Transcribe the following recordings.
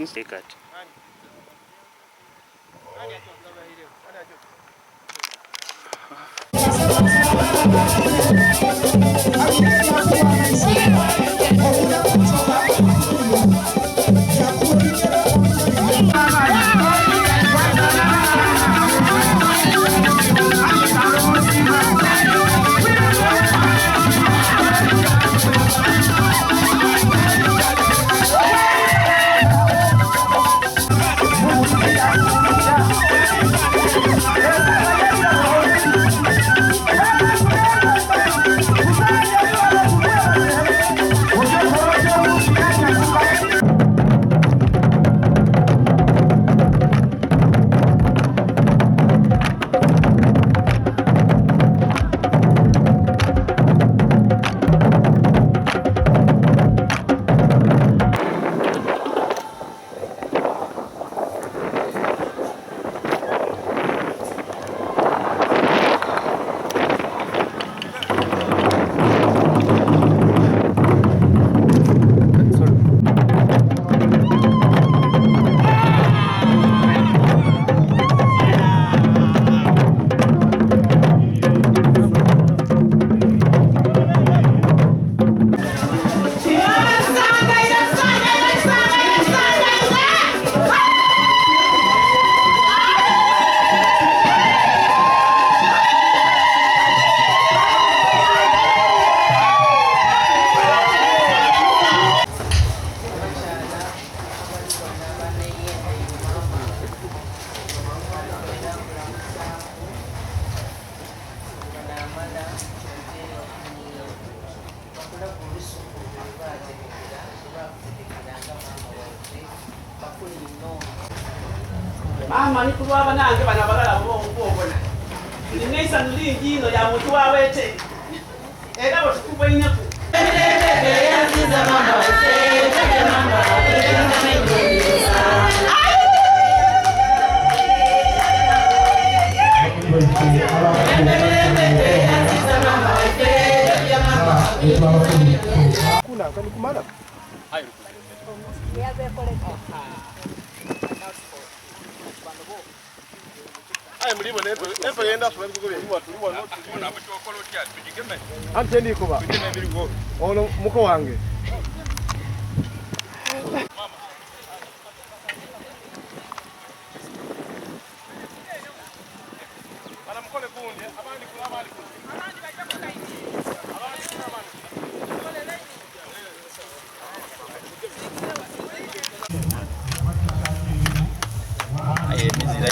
since kati. Mama ni kulwa banange bana bagala bona. Ninesa nulingino ya mutu wawete. Era botukubwe inyaku. Yaziza mama wete, mama kuna kani kumala. Hayo. Mlimo nepo yenda kwa mkugo bya tuliwa no tuliwa na mtu okolo kya tujigeme ante ndiko ba tujigeme bilingo ono muko wange mama bana mkole kundi abandi kula abandi abandi bajja kukaini abandi kula abandi aye mizira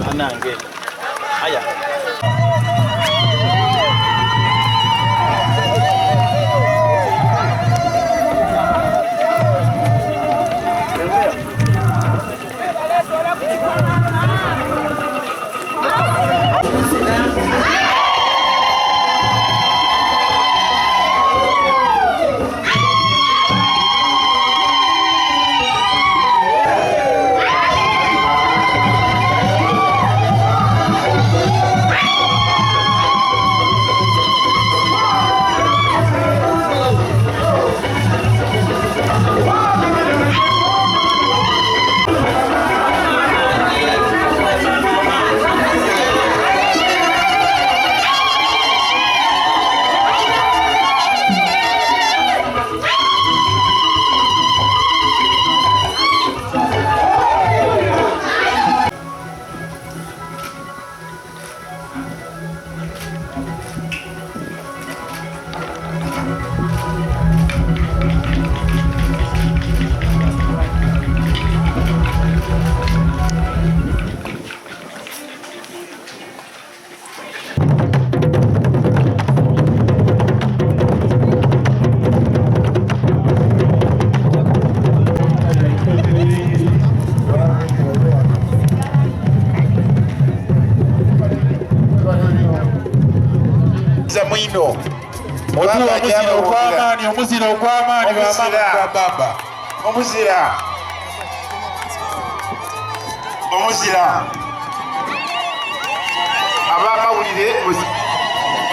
Anange. Aya. mwino. Otuwa omuzira okw'amaanyi, omuzira okw'amaanyi bw'amaanyi ga baba. Omuzira. Omuzira. Abamawulire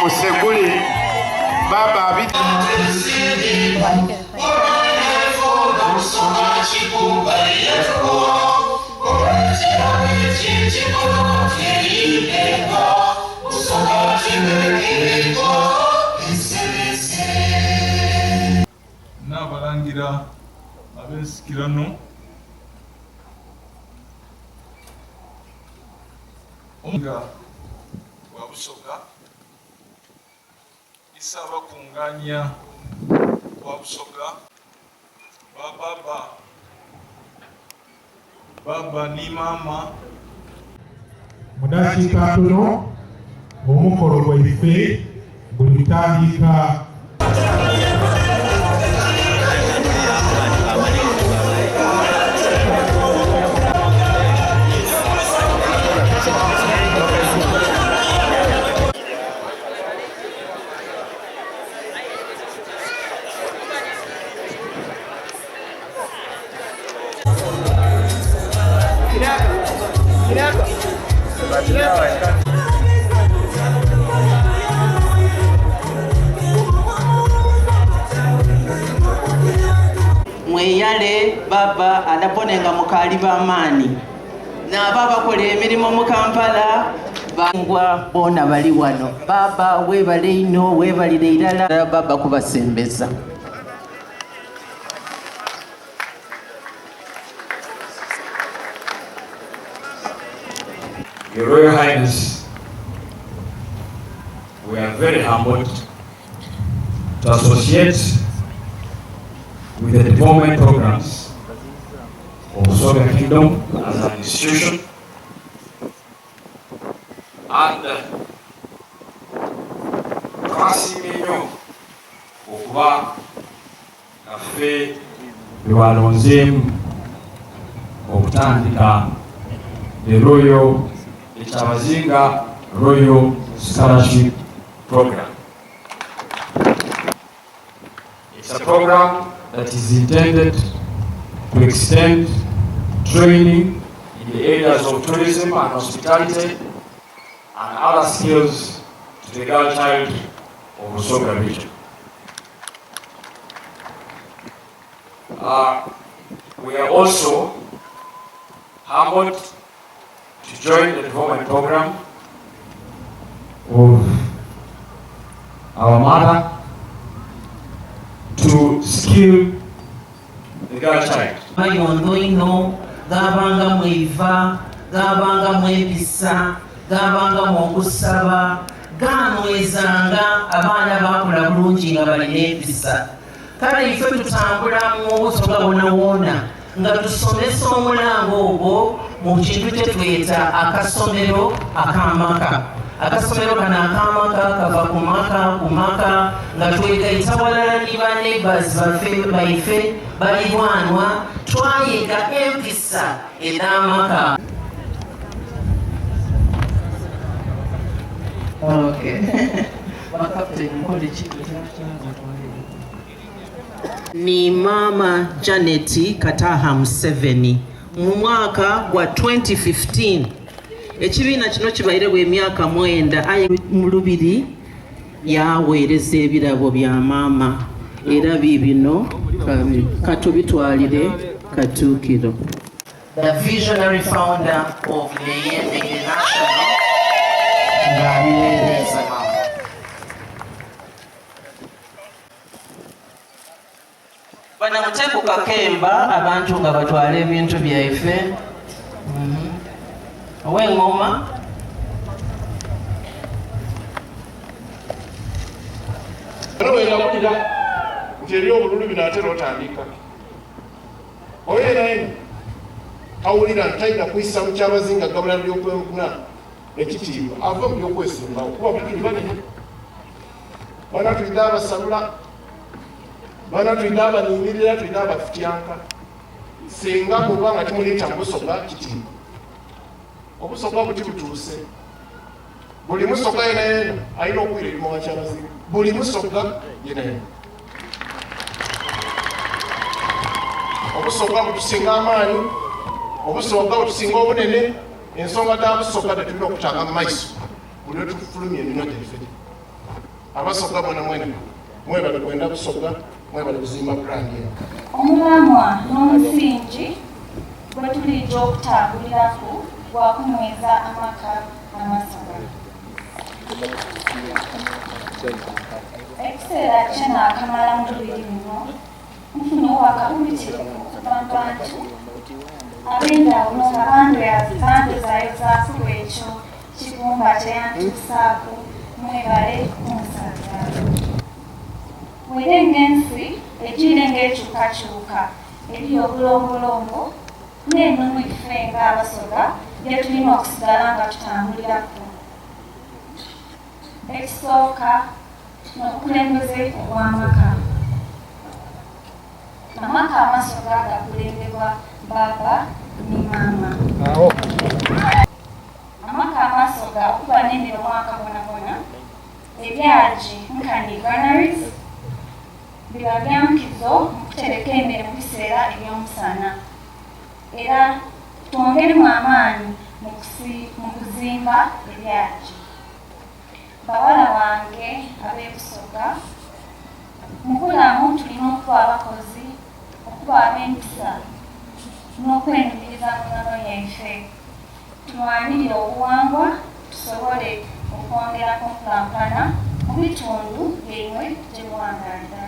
musegule baba abiti. N'abalangira ab'ensikirano omuga wa Busoga isaba kunganya wa Busoga baba ni mama mudakiika tuno omukolo gwaife buli lutandika mweyale baba anaponenga mukali b'amaanyi n'abo abakola emirimu mu Kampala bangwa bona bali wano. Baba weebale ino, weebalire irala baba kubasembeza. Your Royal Highness, we are very humbled to associate with the development programs of Obusoga Kingdom as an institution, and twasiimye okuba naffe lwalonzeemu okutandika the Royal Echabazinga Royal Scholarship Program. It's a program that is intended to extend training in the areas of tourism and hospitality and other skills to the girl child of Busoga region. We are also humbled to join the development program of our mother to skill the girl child. Mayondo ino gabanga mwiva, gabanga mwepisa, gabanga mwokusaba, ganwezanga abaana bakula bulungi nga balina empisa. Kale ife tutambula mu Busoga wona wona nga tusomesa omulango ogwo mu kintu kye tuyita akasomero akamaka. Akasomero kano akamaka kava ku maka nga twegayita walala ne baneighbours baffe balirwanwa twayiga empisa ez'amaka. Ni Mama Janet Kataha Museveni mu mwaka gwa 2015 ekibiina kino kibaire bwe emyaka 9 aye mu lubiri yaweereza ebirabo bya maama era bibino katubitwalire katuukiro. The visionary founder of the National ng'abiweereza maama. Bana muteku kakemba abantu nga batwala ebintu byaife. Ow'engoma werakulira nti eri obululu bino ate n'otandika oyo naye awulira ntalina kuyisa mu kyabazinga gabula byokwemuna ekitiibwa ava mu byokwesimbawo kuba bituli banene bana tulina abasalula bana tulina abanimirira tulina abafutyanka singa muba nga timuleeta mu Busoga kitiibwa Obusoga buti butuuse buli Musoga yena alina okuwira ebimuwa ky'abazigu, buli Musoga yena. Obusoga butusinga amaanyi, Obusoga butusinga obunene, ensonga za Busoga tetulina okutanga mu maiso buli lwe tufulumya emino gyaffe. Abasoga bonna mwebale kwenda Busoga, mwebale kuzimba brandi. Omulamwa n'omusingi gwe tulijja okutambulirako gwa kunyweza amaka n'Amasoga. Ekiseera kye naakamala mu lubiri luno nfunyewo akabumitivu okuva mu bantu ab'enjawulo nga bandozaayo zaakulu ekyo kigumba kyeyantuusaako. Mwebale kumusaza. Werenga ensi egiire ng'ekyukakyuka eri obulombolombo n'ennono ife ng'Abasoga gye tulina okusigala nga tutambulirako. Ekisooka n'obukulembeze obw'amaka. Amaka Amasoga gakulembebwa baba ne maama. Amaka Amasoga okuba n'emmere omwaka bwonabwona, ebyagi nkani granaries biba bya nkizo mu kutereka emmere mu biseera eby'omusana. Era twongeremu amaanyi mu kuzimba ebyagi. Bawala wange ab'Ebusoga, mu bulamu tulina okuba abakozi, okuba ab'empisa n'okwenumiriza mu nnono yaffe. Tulwanirire obuwangwa tusobole okwongerako enkulaakulana mu bitundu byemmwe gye muwangaalira.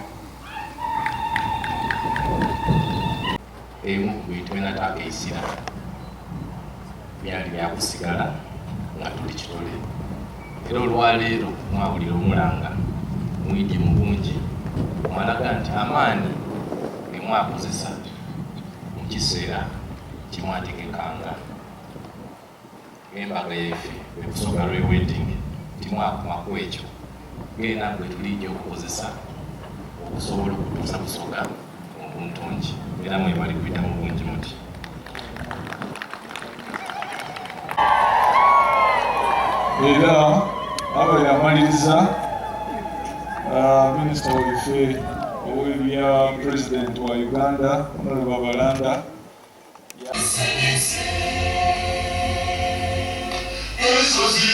Ebimu ku bintu byenataaka esira byali byakusigala nga tuli kitole. Era olwaleero mwawulira omulanga mwidi mu bungi mwalaga nti amaanyi ge mwakozesa mu kiseera kye mwategekanga embaga yaffe Obusoga lwe-wedding timwakumako ekyo ng'era gwe tulijja okukozesa okusobola okutuusa Busoga mu buntungi. Era mwebali kuyita mu bungi muti. Era aba yamaliriza minisita waffe ow'ebya pulezidenti wa Uganda Honorable Babalanda Eso sí,